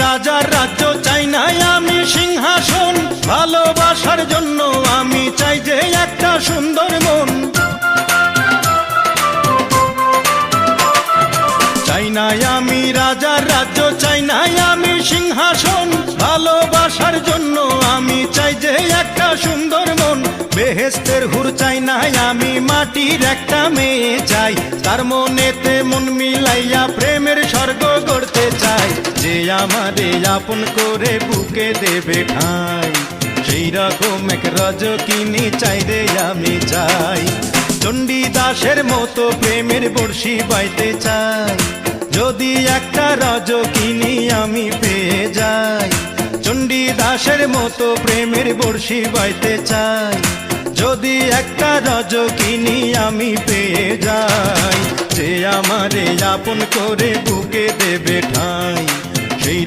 রাজার রাজ্য চাই না আমি সিংহাসন, ভালোবাসার জন্য আমি চাই যে একটা সুন্দর মন। চাই না আমি রাজার রাজ্য, চাই না আমি সিংহাসন, ভালোবাসার জন্য আমি চাই যে একটা সুন্দর মন। বেহেশতের হুর চাই না আমি, মাটির একটা মেয়ে চাই, তার মনেতে মন মিলাইয়া প্রেমের স্বর্গ গড়তে চাই। যে আমারে আপন করে বুকে দেবে ঠাঁই, সেই রকম এক রজকিনী চাই রে আমি চাই। চণ্ডীদাসের মতো প্রেমের বর্ষি বাইতে চাই, যদি একটা রজকিনী আমি পেয়ে যাই। চণ্ডীদাসের মতো প্রেমের বর্ষি বাইতে চাই, যদি একটা রজকিনী আমি পেয়ে যাই। যে আমারে আপন করে বুকে দেবে ঠাঁই, সেই